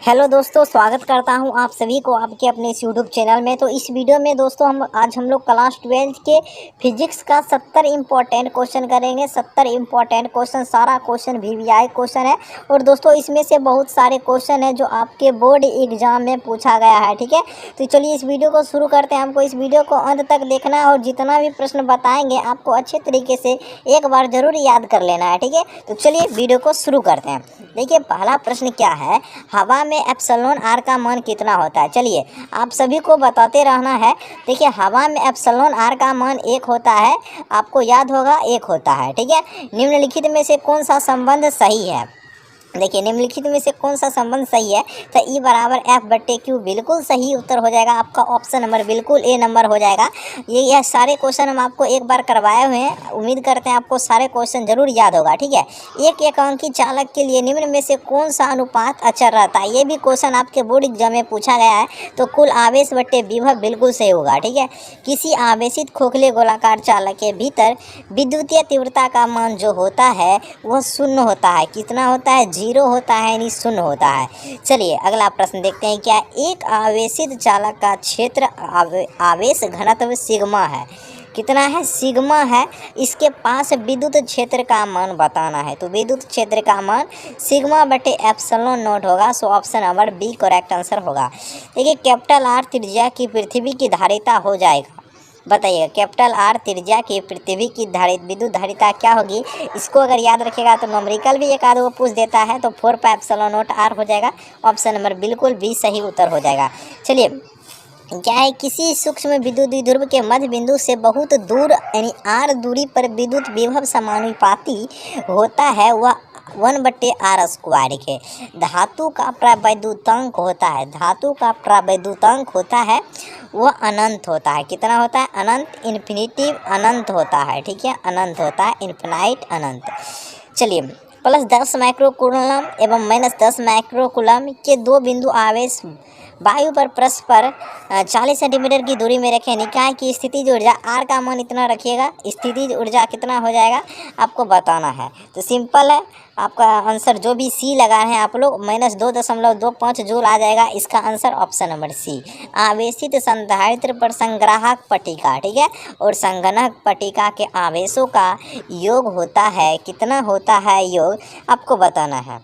Hello दोस्तों, स्वागत करता हूं आप सभी को आपके अपने इस यूट्यूब चैनल में। तो इस वीडियो में दोस्तों आज हम लोग क्लास 12 के फिजिक्स का 70 इम्पोर्टेंट क्वेश्चन करेंगे। 70 इम्पोर्टेंट क्वेश्चन, सारा क्वेश्चन वीवीआई क्वेश्चन है। और दोस्तों इसमें से बहुत सारे क्वेश्चन है जो आपके बोर्ड एग्जाम में पूछा गया है। ठीक है, तो चलिए इस वीडियो को शुरू करते हैं। हमको इस वीडियो को अंत तक देखना है और जितना भी प्रश्न बताएंगे आपको अच्छे तरीके से एक बार जरूर याद कर लेना है। ठीक है, तो चलिए वीडियो को शुरू करते हैं। देखिए पहला प्रश्न क्या है, हवा में एप्सिलॉन आर का मान कितना होता है। चलिए आप सभी को बताते रहना है। देखिए हवा में एप्सिलॉन आर का मान 1 होता है, आपको याद होगा 1 होता है। ठीक है, निम्नलिखित में से कौन सा संबंध सही है। देखिए निम्नलिखित में से कौन सा संबंध सही है, तो ई बराबर F/Q बिल्कुल सही उत्तर हो जाएगा आपका। ऑप्शन नंबर बिल्कुल ए नंबर हो जाएगा। यह सारे क्वेश्चन हम आपको एक बार करवाए हुए हैं, उम्मीद करते हैं आपको सारे क्वेश्चन जरूर याद होगा। ठीक है, एक एकांकी चालक के लिए निम्न में से कौन सा अनुपात अचर रहता है। ये भी क्वेश्चन आपके बोर्ड एग्जाम में पूछा गया है। तो कुल आवेश बट्टे विभव बिल्कुल सही होगा। ठीक है, किसी आवेशित खोखले गोलाकार चालक के भीतर विद्युतीय तीव्रता का मान जो होता है वह शून्य होता है। कितना होता है, 0 होता है, यानी शून्य होता है। चलिए अगला प्रश्न देखते हैं। क्या एक आवेशित चालक का क्षेत्र आवेश घनत्व सिग्मा है। कितना है, सिग्मा है। इसके पास विद्युत क्षेत्र का मान बताना है। तो विद्युत क्षेत्र का मान सिग्मा बटे एप्सिलॉन नॉट होगा। So option number B correct answer होगा। देखिए कैपिटल आर त्रिज्या की पृथ्वी की धारिता हो जाएगा। बताइएगा कैपिटल आर त्रिज्या की पृथ्वी की विद्युत धारिता क्या होगी। इसको अगर याद रखेगा तो न्यूमेरिकल भी एक आध वो पूछ देता है, तो 4 पाई एप्सिलॉन नॉट आर हो जाएगा। ऑप्शन नंबर बिल्कुल बी सही उत्तर हो जाएगा। चलिए क्या है, किसी सूक्ष्म विद्युत द्विध्रुव के मध्य बिंदु से बहुत दूर यानी आर दूरी पर विद्युत विभव समानुपाती होता है, वह 1/r² के धातु का प्रावैद्युतांक होता है। धातु का प्रावैद्युतांक होता है वह अनंत होता है। कितना होता है, अनंत, इन्फिनिटिव अनंत होता है। ठीक है, अनंत होता है, इन्फिनाइट अनंत। चलिए +10 माइक्रोकूलम एवं -10 माइक्रोकूलम के दो बिंदु आवेश वायु पर परस्पर 40 सेंटीमीटर की दूरी में रखें। निकाय की स्थितिज ऊर्जा आर का मान इतना रखिएगा, स्थितिज ऊर्जा कितना हो जाएगा आपको बताना है। तो सिंपल है, आपका आंसर जो भी सी लगा रहे हैं आप लोग -2.25 जूल आ जाएगा। इसका आंसर ऑप्शन नंबर सी। आवेशित संधारित्र पर संग्राहक पट्टिका, ठीक है, और संगणक पट्टिका के आवेशों का योग होता है। कितना होता है योग आपको बताना है।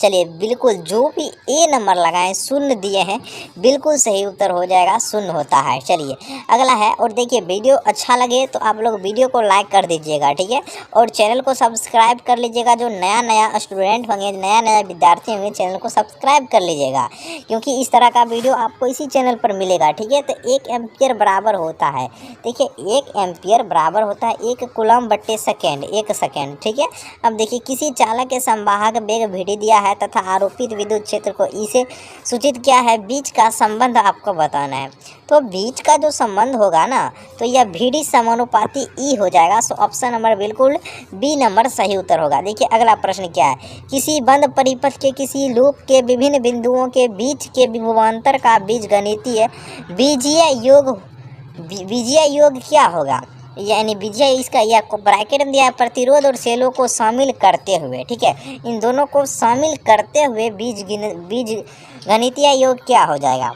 चलिए बिल्कुल जो भी ए नंबर लगाएं, शून्य दिए हैं, बिल्कुल सही उत्तर हो जाएगा, शून्य होता है। चलिए अगला है। और देखिए वीडियो अच्छा लगे तो आप लोग वीडियो को लाइक कर दीजिएगा। ठीक है, और चैनल को सब्सक्राइब कर लीजिएगा। जो नया स्टूडेंट होंगे, नया विद्यार्थी होंगे, चैनल को सब्सक्राइब कर लीजिएगा, क्योंकि इस तरह का वीडियो आपको इसी चैनल पर मिलेगा। ठीक है, तो 1 एम्पियर बराबर होता है, देखिए 1 एम्पियर बराबर होता है 1 कूलम बट्टे सेकेंड, 1 सेकेंड। ठीक है, अब देखिए किसी चालक के संवाहक वेग VD दिया है तथा आरोपित विद्युत क्षेत्र को ई से सूचित किया है। बीच का संबंध आपको बताना है। तो बीच का जो संबंध होगा ना, तो यह VD समानुपाती ई हो जाएगा। सो ऑप्शन नंबर बिल्कुल बी नंबर सही उत्तर होगा। देखिए अगला प्रश्न क्या है, किसी बंद परिपथ के किसी लूप के विभिन्न बिंदुओं के बीच के विभवांतर का बीजगणितीय बीजीय योग क्या होगा। यानी बीजीय इसका या ब्रैकेट में दिया है, प्रतिरोध और सेलों को शामिल करते हुए। ठीक है, इन दोनों को शामिल करते हुए बीज गणितीय योग क्या हो जाएगा।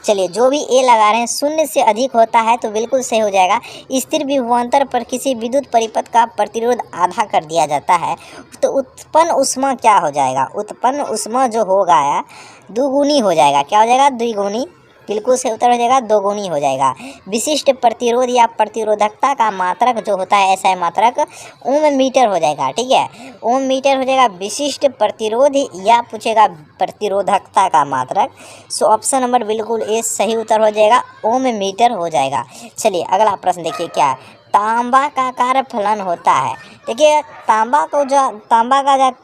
चलिए जो भी ए लगा रहे हैं, शून्य से अधिक होता है तो बिल्कुल सही हो जाएगा। स्थिर विभवांतर पर किसी विद्युत परिपथ का प्रतिरोध आधा कर दिया जाता है तो उत्पन्न ऊष्मा क्या हो जाएगा। उत्पन्न ऊष्मा जो होगा दुगुनी हो जाएगा। क्या हो जाएगा, द्विगुनी, बिल्कुल सही उत्तर हो जाएगा, दोगुनी हो जाएगा। विशिष्ट प्रतिरोध या प्रतिरोधकता का मात्रक जो होता है, ऐसा मात्रक ओम मीटर हो जाएगा। ठीक है, ओम मीटर हो जाएगा विशिष्ट प्रतिरोध, या पूछेगा प्रतिरोधकता का मात्रक। सो ऑप्शन नंबर बिल्कुल ए सही उत्तर हो जाएगा, ओम मीटर हो जाएगा। चलिए अगला प्रश्न देखिए क्या है, तांबा का कार्य फलन होता है। देखिए तांबा का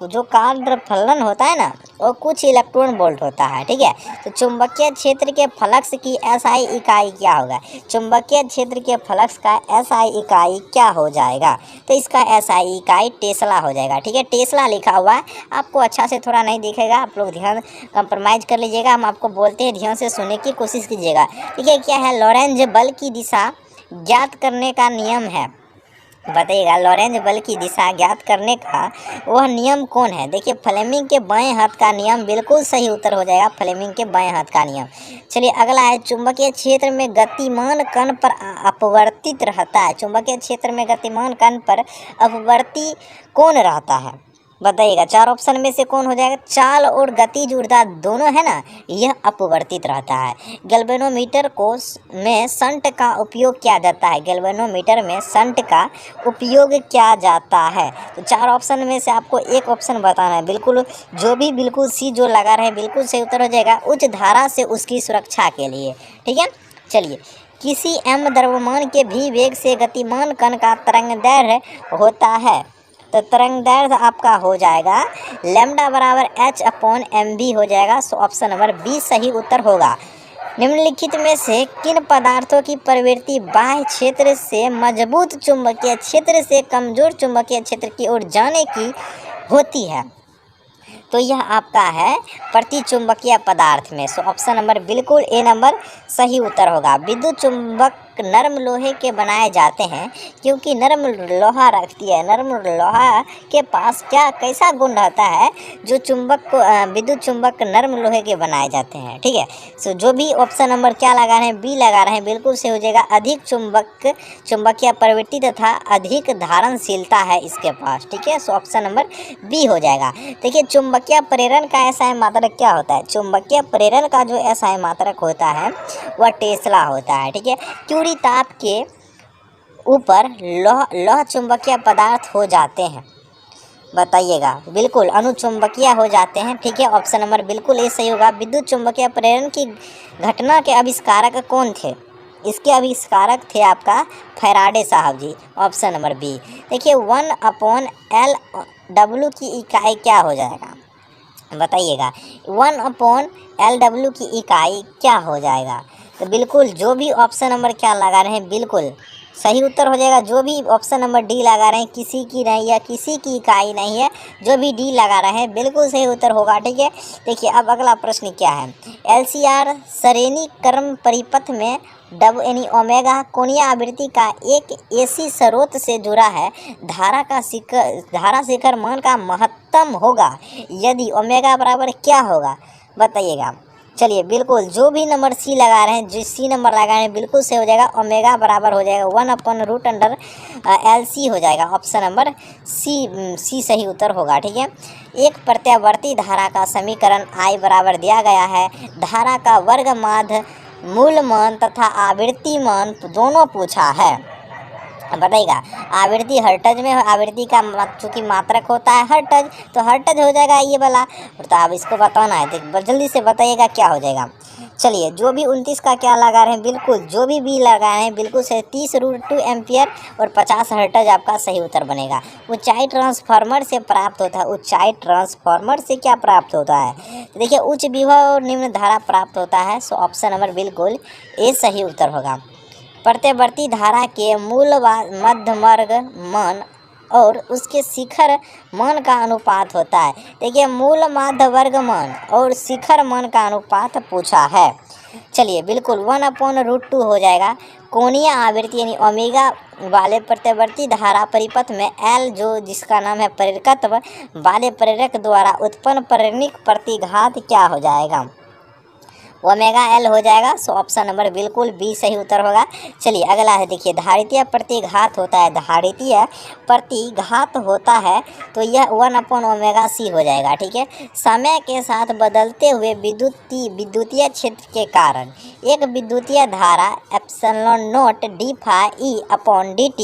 जो कार्य फलन होता है ना, वो कुछ इलेक्ट्रॉन वोल्ट होता है। ठीक है, तो चुंबकीय क्षेत्र के फ्लक्स की SI इकाई क्या होगा। चुंबकीय क्षेत्र के फ्लक्स का SI इकाई क्या हो जाएगा। तो इसका SI इकाई टेस्ला हो जाएगा। ठीक है, टेस्ला लिखा हुआ है, आपको अच्छा से थोड़ा नहीं दिखेगा, आप लोग ध्यान कंप्रोमाइज़ कर लीजिएगा। हम आपको बोलते हैं, ध्यान से सुनने की कोशिश कीजिएगा। ठीक है, क्या है, लॉरेंज बल की दिशा ज्ञात करने का नियम है। बताइएगा लॉरेंज बल की दिशा ज्ञात करने का वह नियम कौन है। देखिए फ्लेमिंग के बाएं हाथ का नियम, बिल्कुल सही उत्तर हो जाएगा फ्लेमिंग के बाएं हाथ का नियम। चलिए अगला है, चुंबकीय क्षेत्र में गतिमान कण पर अपवर्तित रहता है। चुंबकीय क्षेत्र में गतिमान कण पर अपवर्ती कौन रहता है। बताइएगा 4 ऑप्शन में से कौन हो जाएगा। चाल और गतिज ऊर्जा दोनों है ना, यह अपवर्तित रहता है। गैल्वेनोमीटर को में शंट का उपयोग किया जाता है। गैल्वेनोमीटर में शंट का उपयोग किया जाता है। तो 4 ऑप्शन में से आपको एक ऑप्शन बताना है। बिल्कुल जो भी बिल्कुल सी जो लगा रहे बिल्कुल सही उत्तर हो जाएगा, उच्च धारा से उसकी सुरक्षा के लिए। ठीक है, चलिए किसी m द्रव्यमान के भी वेग से गतिमान कण का तरंगदैर्घ्य होता है। तो तरंगदैर्घ्य आपका हो जाएगा लैम्डा बराबर h/mv हो जाएगा। सो ऑप्शन नंबर बी सही उत्तर होगा। निम्नलिखित में से किन पदार्थों की प्रवृत्ति बाह्य क्षेत्र से मजबूत चुंबकीय क्षेत्र से कमजोर चुंबकीय क्षेत्र की ओर जाने की होती है। तो यह आपका है प्रतिचुंबकीय पदार्थ में। सो ऑप्शन नंबर बिल्कुल ए नंबर सही उत्तर होगा। विद्युत चुंबक नरम लोहे के बनाए जाते हैं क्योंकि नरम लोहा रखती है। नरम लोहा के पास क्या कैसा गुण रहता है जो चुंबक को विद्युत चुंबक नरम लोहे के बनाए जाते हैं। ठीक है, सो जो भी ऑप्शन नंबर क्या लगा रहे हैं, बी लगा रहे हैं, बिल्कुल सही हो जाएगा। अधिक चुंबकीय प्रवृत्ति तथा अधिक धारणशीलता है इसके पास। ठीक है, सो ऑप्शन नंबर बी हो जाएगा। देखिए चुंबकीय प्रेरण का ऐसा मात्रक क्या होता है। चुंबकीय प्रेरण का जो ऐसा मात्रक होता है वह टेस्ला होता है। ठीक है, क्यूरी ताप के ऊपर लौह चुंबकीय पदार्थ हो जाते हैं। बताइएगा बिल्कुल अनुचुंबकीय हो जाते हैं। ठीक है, ऑप्शन नंबर बिल्कुल ये सही होगा। विद्युत चुंबकीय प्रेरण की घटना के आविष्कारक कौन थे। इसके आविष्कारक थे आपका फैराडे साहब जी। Option number B. देखिए 1/L/W की इकाई क्या हो जाएगा। बताइएगा 1/L/W की इकाई क्या हो जाएगा। तो बिल्कुल जो भी ऑप्शन नंबर क्या लगा रहे हैं बिल्कुल सही उत्तर हो जाएगा। जो भी ऑप्शन नंबर डी लगा रहे हैं किसी की नहीं है, किसी की इकाई नहीं है, जो भी डी लगा रहे हैं बिल्कुल सही उत्तर होगा। ठीक है, देखिए अब अगला प्रश्न क्या है। LCR श्रेणी क्रम परिपथ में यानी ओमेगा कोणीय आवृत्ति का एक AC स्रोत से जुड़ा है। धारा शिखर मान का महत्तम होगा यदि ओमेगा बराबर क्या होगा। बताइएगा। चलिए बिल्कुल जो भी नंबर सी लगा रहे हैं, जो सी नंबर लगा रहे हैं बिल्कुल सही हो जाएगा। ओमेगा बराबर हो जाएगा 1/√LC हो जाएगा। ऑप्शन नंबर सी सही उत्तर होगा। ठीक है, एक प्रत्यावर्ती धारा का समीकरण I बराबर दिया गया है। धारा का वर्ग माध्य मूल मान तथा आवृत्ति मान दोनों पूछा है। बताइएगा आवृत्ति हर्ट्ज में, आवृत्ति का चूँकि मात्रक होता है हर्ट्ज, तो हर्ट्ज हो जाएगा ये वाला। तो आप इसको बताना है तो जल्दी से बताइएगा क्या हो जाएगा। चलिए जो भी 29 का क्या लगा रहे हैं बिल्कुल जो भी लगा रहे हैं बिल्कुल सही। 30√2 एम्पियर और 50 हर्ट्ज आपका सही उत्तर बनेगा। ऊंचाई ट्रांसफार्मर से प्राप्त होता है। ऊंचाई ट्रांसफार्मर से क्या प्राप्त होता है। तो देखिए उच्च विभव और निम्न धारा प्राप्त होता है। सो ऑप्शन नंबर बिल्कुल ए सही उत्तर होगा। प्रत्यावर्ती धारा के मूल मध्यवर्ग मान और उसके शिखर मान का अनुपात होता है। देखिए मूल माध्य वर्ग मान और शिखर मान का अनुपात पूछा है। चलिए बिल्कुल 1/√2 हो जाएगा। कोणीय आवृत्ति यानी ओमेगा वाले प्रत्यावर्ती धारा परिपथ में L जो जिसका नाम है प्रेरकत्व वाले प्रेरक द्वारा उत्पन्न प्रेरणिक प्रतिघात क्या हो जाएगा। ओमेगा L हो जाएगा। सो ऑप्शन नंबर बिल्कुल बी सही उत्तर होगा। चलिए अगला है, देखिए धारितीय प्रतिघात होता है। धारितीय प्रतिघात होता है तो यह 1/ωc हो जाएगा। ठीक है, समय के साथ बदलते हुए विद्युतीय क्षेत्र के कारण एक विद्युतीय धारा ε0 d∅E/dt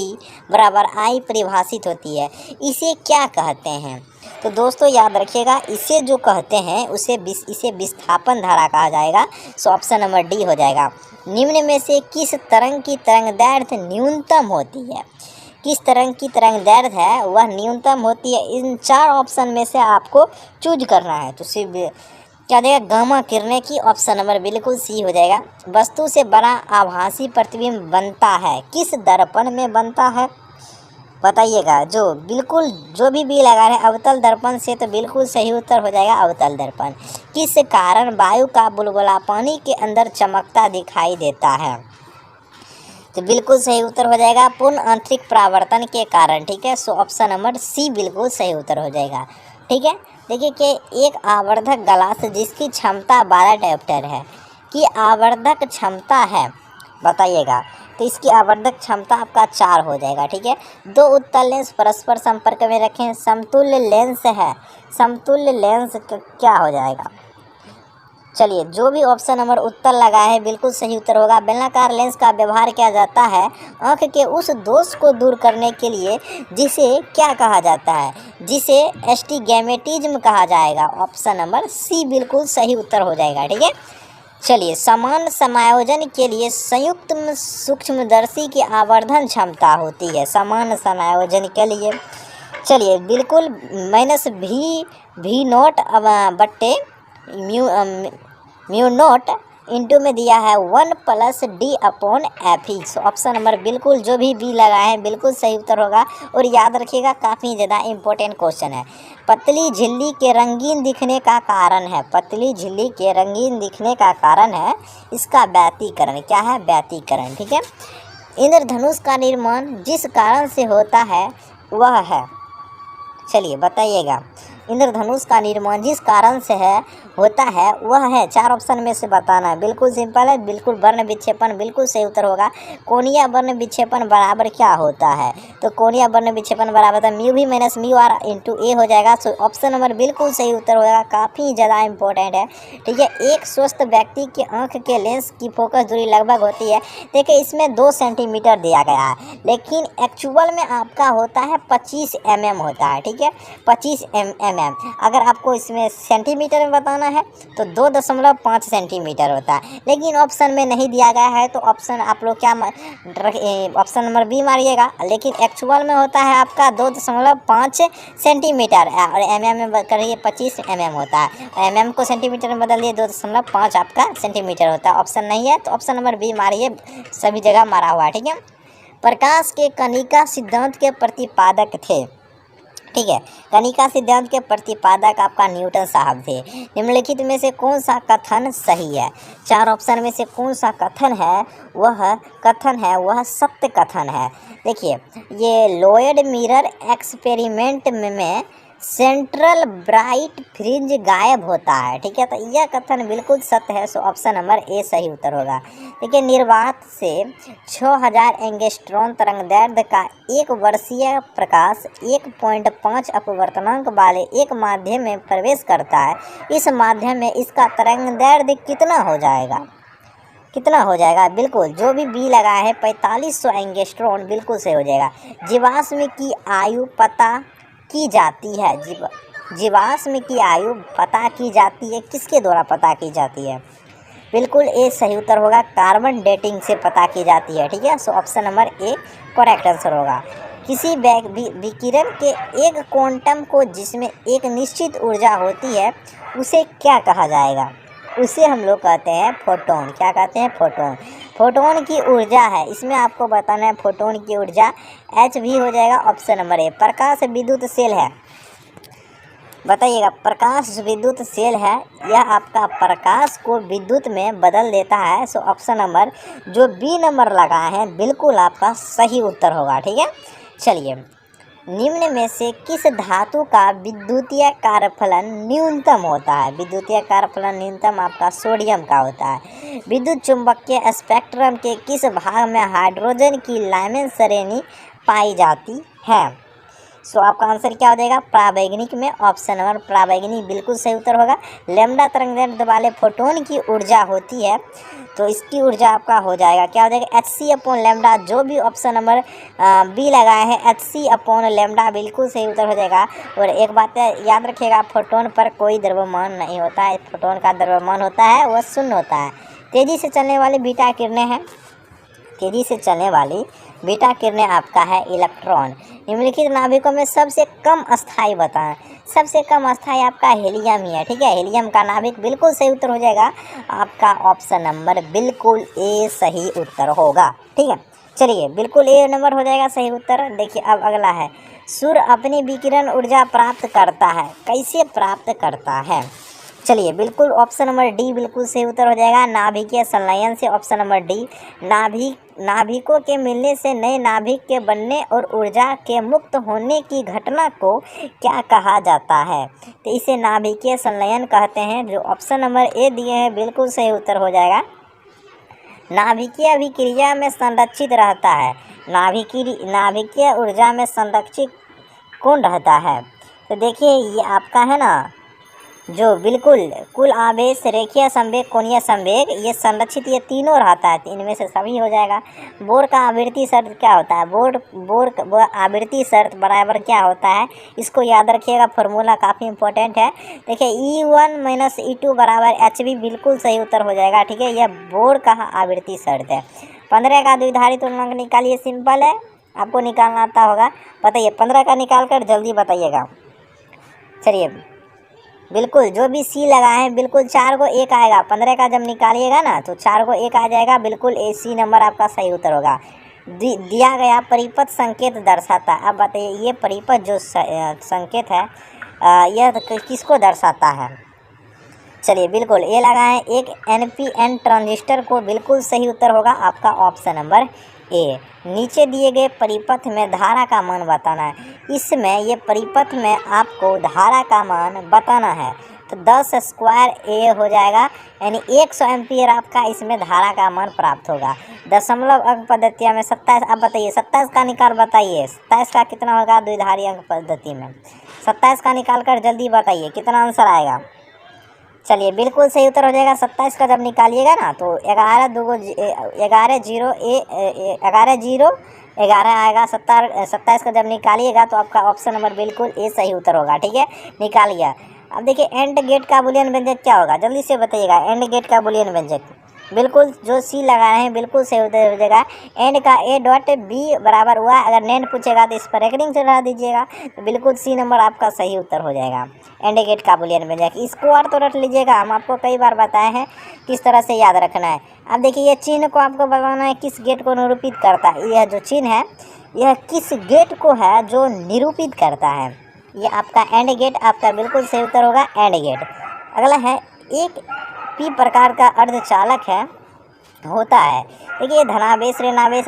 बराबर I परिभाषित होती है। इसे क्या कहते हैं। तो दोस्तों याद रखिएगा इसे जो कहते हैं इसे विस्थापन धारा कहा जाएगा। सो ऑप्शन नंबर डी हो जाएगा। निम्न में से किस तरंग की तरंगदैर्घ्य न्यूनतम होती है। किस तरंग की तरंगदैर्घ्य है वह न्यूनतम होती है। इन 4 ऑप्शन में से आपको चूज करना है। तो सिर्फ क्या देगा गामा किरणें की। ऑप्शन नंबर बिल्कुल सी हो जाएगा। वस्तु से बड़ा आभासी प्रतिबिंब बनता है किस दर्पण में बनता है। बताइएगा जो बिल्कुल जो भी लगा रहे हैं अवतल दर्पण से, तो बिल्कुल सही उत्तर हो जाएगा अवतल दर्पण। किस कारण वायु का बुलबुला पानी के अंदर चमकता दिखाई देता है। तो बिल्कुल सही उत्तर हो जाएगा पूर्ण आंतरिक परावर्तन के कारण। ठीक है, सो ऑप्शन नंबर सी बिल्कुल सही उत्तर हो जाएगा। ठीक है, देखिए कि एक आवर्धक ग्लास जिसकी क्षमता 12 डायोप्टर है कि आवर्धक क्षमता है, बताइएगा। तो इसकी आवर्धक क्षमता आपका 4 हो जाएगा। ठीक है, दो उत्तल लेंस परस्पर संपर्क में रखें, समतुल्य लेंस है, समतुल्य लेंस क्या हो जाएगा। चलिए, जो भी ऑप्शन नंबर उत्तर लगा है बिल्कुल सही उत्तर होगा। बेलनाकार लेंस का व्यवहार किया जाता है आँख के उस दोष को दूर करने के लिए जिसे क्या कहा जाता है, जिसे एस्टिगैमेटिज्म कहा जाएगा। ऑप्शन नंबर सी बिल्कुल सही उत्तर हो जाएगा। ठीक है, चलिए, समान समायोजन के लिए संयुक्त सूक्ष्मदर्शी की आवर्धन क्षमता होती है, समान समायोजन के लिए। चलिए, बिल्कुल -भी नोट बट्टे म्यू नोट इंटू में दिया है 1 + d/F। ऑप्शन नंबर बिल्कुल जो भी बी लगा है बिल्कुल सही उत्तर होगा। और याद रखिएगा, काफ़ी ज़्यादा इम्पोर्टेंट क्वेश्चन है। पतली झिल्ली के रंगीन दिखने का कारण है, पतली झिल्ली के रंगीन दिखने का कारण है इसका व्यतिकरण। क्या है? व्यतिकरण। ठीक है, इंद्रधनुष का निर्माण जिस कारण से होता है वह है, चलिए बताइएगा। इंद्रधनुष का निर्माण जिस कारण से है होता है वह है, 4 ऑप्शन में से बताना है। बिल्कुल सिंपल है, बिल्कुल वर्ण विक्षेपण बिल्कुल सही उत्तर होगा। कोणीय वर्ण विक्षेपण बराबर क्या होता है, तो कोणीय वर्ण विक्षेपण बराबर है म्यू भी माइनस म्यू आर इंटू ए हो जाएगा। सो ऑप्शन नंबर बिल्कुल सही उत्तर होगा, काफ़ी ज़्यादा इंपॉर्टेंट है। ठीक है, एक स्वस्थ व्यक्ति के आँख के लेंस की फोकस दूरी लगभग होती है, देखिए इसमें 2 सेंटीमीटर दिया गया है, लेकिन एक्चुअल में आपका होता है 25 mm होता है। ठीक है, 25 mm। अगर आपको इसमें सेंटीमीटर में बताना है तो 2.5 सेंटीमीटर होता है, लेकिन ऑप्शन में नहीं दिया गया है, तो ऑप्शन आप लोग क्या ऑप्शन नंबर बी मारिएगा। लेकिन एक्चुअल में होता है आपका 2.5 सेंटीमीटर और mm में करिए 25 mm होता है। mm को सेंटीमीटर में बदल दिए 2.5 आपका सेंटीमीटर होता है। ऑप्शन नहीं है तो ऑप्शन नंबर बी मारिए, सभी जगह मारा हुआ है। ठीक है, प्रकाश के कणिका सिद्धांत के प्रतिपादक थे। ठीक है, कणिका सिद्धांत के प्रतिपादक आपका न्यूटन साहब थे। निम्नलिखित में से कौन सा कथन सही है, 4 ऑप्शन में से कौन सा कथन है वह सत्य कथन है। देखिए, ये लोयड मिरर एक्सपेरिमेंट में सेंट्रल ब्राइट फ्रिंज गायब होता है। ठीक है, तो यह कथन बिल्कुल सत्य है। सो ऑप्शन नंबर ए सही उत्तर होगा। देखिए, निर्वात से 6000 एंगस्ट्रॉन तरंगदैर्ध्य का 1 वर्षीय प्रकाश 1.5 अपवर्तनांक वाले एक माध्यम में प्रवेश करता है। इस माध्यम में इसका तरंगदैर्ध्य कितना हो जाएगा, कितना हो जाएगा? बिल्कुल जो भी बी लगा है 4500 एंगस्ट्रॉन बिल्कुल सही हो जाएगा। जीवाश्म की आयु पता की जाती है, जीवाश्म की आयु पता की जाती है, किसके द्वारा पता की जाती है? बिल्कुल ए सही उत्तर होगा, कार्बन डेटिंग से पता की जाती है। ठीक है, सो option number A correct answer होगा। किसी विकिरण के एक क्वांटम को जिसमें एक निश्चित ऊर्जा होती है उसे क्या कहा जाएगा? उसे हम लोग कहते हैं फोटोन। क्या कहते हैं? फोटोन। फोटोन की ऊर्जा है, इसमें आपको बताना है फोटोन की ऊर्जा एच भी हो जाएगा। Option number A. प्रकाश विद्युत सेल है, बताइएगा। प्रकाश विद्युत सेल है, यह आपका प्रकाश को विद्युत में बदल देता है। सो ऑप्शन नंबर जो बी नंबर लगा है बिल्कुल आपका सही उत्तर होगा। ठीक है, चलिए, निम्न में से किस धातु का विद्युतीय कार्यफलन न्यूनतम होता है? विद्युतीय कार्यफलन न्यूनतम आपका सोडियम का होता है। विद्युत चुंबकीय स्पेक्ट्रम के किस भाग में हाइड्रोजन की लाइमन श्रेणी पाई जाती है? सो आपका आंसर क्या हो जाएगा? प्रावैगिक में। ऑप्शन नंबर प्रावैगिक बिल्कुल सही उत्तर होगा। लैम्डा तरंगदैर्ध्य वाले फोटोन की ऊर्जा होती है, तो इसकी ऊर्जा आपका हो जाएगा, क्या हो जाएगा? hc/λ। जो भी ऑप्शन नंबर बी लगाए हैं hc/λ बिल्कुल सही उत्तर हो जाएगा। और एक बात याद रखिएगा, फोटोन पर कोई द्रव्यमान नहीं होता है, फोटोन का द्रव्यमान होता है वह शून्य होता है। तेज़ी से चलने वाली बीटा किरणें हैं, तेज़ी से चलने वाली बीटा किरणें आपका है इलेक्ट्रॉन। निम्नलिखित नाभिकों में सबसे कम अस्थायी बताएं। सबसे कम अस्थायी आपका हीलियम ही है। ठीक है, हीलियम का नाभिक बिल्कुल सही उत्तर हो जाएगा आपका। ऑप्शन नंबर बिल्कुल ए सही उत्तर होगा। ठीक है, चलिए, बिल्कुल ए नंबर हो जाएगा सही उत्तर। देखिए, अब अगला है, सूर्य अपनी विकिरण ऊर्जा प्राप्त करता है, कैसे प्राप्त करता है? चलिए बिल्कुल ऑप्शन नंबर डी बिल्कुल सही उत्तर हो जाएगा। नाभिकीय संलयन से ऑप्शन नंबर डी। नाभिकों के मिलने से नए नाभिक के बनने और ऊर्जा के मुक्त होने की घटना को क्या कहा जाता है? तो इसे नाभिकीय संलयन कहते हैं। जो ऑप्शन नंबर ए दिए हैं बिल्कुल सही उत्तर हो जाएगा। नाभिकीय अभिक्रिया में संरक्षित रहता है। नाभिकीय ऊर्जा में संरक्षित कौन रहता है? तो देखिए ये आपका है ना, जो बिल्कुल कुल आवेश, रेखीय संवेग, कोणीय संवेग, ये संरक्षित, ये तीनों रहता है। इनमें से सभी हो जाएगा। बोर का आवृत्ति शर्त क्या होता है? बोर आवृत्ति शर्त बराबर क्या होता है? इसको याद रखिएगा, फॉर्मूला काफ़ी इंपॉर्टेंट है। देखिए E1 - E2 बराबर HV बिल्कुल सही उत्तर हो जाएगा। ठीक है, यह बोर का आवृत्ति शर्त है। 15 का द्विधारी तुलनांक निकालिए, सिंपल है, आपको निकालना आता होगा। बताइए 15 का निकाल कर जल्दी बताइएगा। चलिए बिल्कुल जो भी सी लगाए हैं बिल्कुल 4 को 1 आएगा। 15 का जब निकालिएगा ना तो 4 को 1 आ जाएगा। बिल्कुल AC नंबर आपका सही उत्तर होगा। दिया गया परिपथ संकेत दर्शाता है। अब बताइए ये परिपथ जो संकेत है यह किसको दर्शाता है? चलिए बिल्कुल ये लगाएं, एक NPN ट्रांजिस्टर को। बिल्कुल सही उत्तर होगा आपका ऑप्शन नंबर ए। नीचे दिए गए परिपथ में धारा का मान बताना है। इसमें ये परिपथ में आपको धारा का मान बताना है। तो 10 स्क्वायर A हो जाएगा, यानी 100 एम्पियर आपका इसमें धारा का मान प्राप्त होगा। दशमलव अंक पद्धतियाँ में 27। अब बताइए 27 का निकाल बताइए। 27 का कितना होगा द्विधारी अंक पद्धति में? 27 का निकाल कर जल्दी बताइए कितना आंसर आएगा। चलिए बिल्कुल सही उत्तर हो जाएगा। 27 का जब निकालिएगा ना तो 11 0 11 आएगा। 27 का जब निकालिएगा तो आपका ऑप्शन नंबर बिल्कुल ए सही उत्तर होगा। ठीक है, निकालिए। अब देखिए एंड गेट का बूलियन व्यंजक क्या होगा, जल्दी से बताइएगा। एंड गेट का बूलियन व्यंजक बिल्कुल जो सी लगाए हैं बिल्कुल सही उत्तर हो जाएगा। एंड का A.B बराबर हुआ। अगर नेन पूछेगा तो इस पर रेकरिंग चढ़ा दीजिएगा। तो बिल्कुल सी नंबर आपका सही उत्तर हो जाएगा। एंड गेट का बूलियन व्यंजक इसको और तो रट लीजिएगा, हम आपको कई बार बताए हैं किस तरह से याद रखना है। अब देखिए ये चिन्ह को आपको बताना है किस गेट को निरूपित करता है। यह जो चिन्ह है यह किस गेट को है जो निरूपित करता है? ये आपका एंड गेट आपका बिल्कुल सही उत्तर होगा, एंड गेट। अगला है एक पी प्रकार का अर्धचालक है होता है। देखिए धनावेश ऋणावेश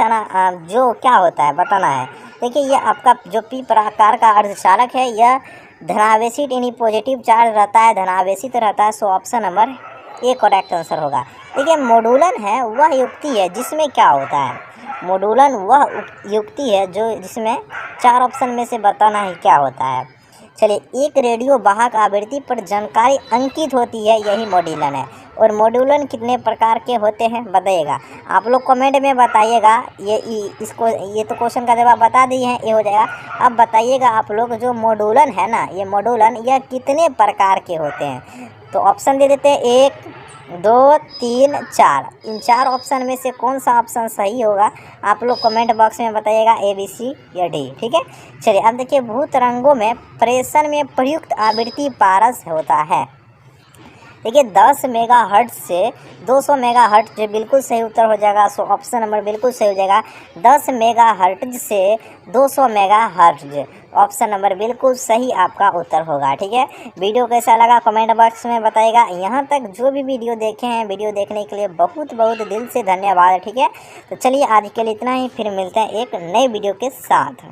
जो क्या होता है बताना है। देखिए ये आपका जो पी प्रकार का अर्धचालक है यह धनावेशित यानी पॉजिटिव चार्ज रहता है, धनावेशित रहता है। सो option number A correct answer होगा। देखिए मॉड्यूलन है वह युक्ति है जिसमें क्या होता है? मॉड्यूलन वह युक्ति है जो जिसमें 4 ऑप्शन में से बताना है क्या होता है। चलिए एक रेडियो वाहक आवृत्ति पर जानकारी अंकित होती है, यही मॉड्यूलन है। और मॉड्यूलन कितने प्रकार के होते हैं बताइएगा। आप लोग कमेंट में बताइएगा। ये तो क्वेश्चन का जवाब बता दिए हैं, ये हो जाएगा। अब बताइएगा आप लोग जो मॉड्यूलन है ना, ये मॉड्यूलन यह कितने प्रकार के होते हैं? तो ऑप्शन दे देते हैं 1 2 3 4। इन 4 ऑप्शन में से कौन सा ऑप्शन सही होगा आप लोग कमेंट बॉक्स में बताइएगा, ABC या D। ठीक है, चलिए अब देखिए भूतरंगों में प्रेषण में प्रयुक्त आवृत्ति पारस होता है। देखिए 10 मेगाहर्ट्ज से 200 मेगाहर्ट्ज बिल्कुल सही उत्तर हो जाएगा। सो ऑप्शन नंबर बिल्कुल सही हो जाएगा। 10 मेगाहर्ट्ज से 200 मेगाहर्ट्ज ऑप्शन नंबर बिल्कुल सही आपका उत्तर होगा। ठीक है, वीडियो कैसा लगा कमेंट बॉक्स में बताइएगा। यहाँ तक जो भी वीडियो देखे हैं, वीडियो देखने के लिए बहुत बहुत दिल से धन्यवाद। ठीक है, तो चलिए आज के लिए इतना ही, फिर मिलते हैं एक नए वीडियो के साथ।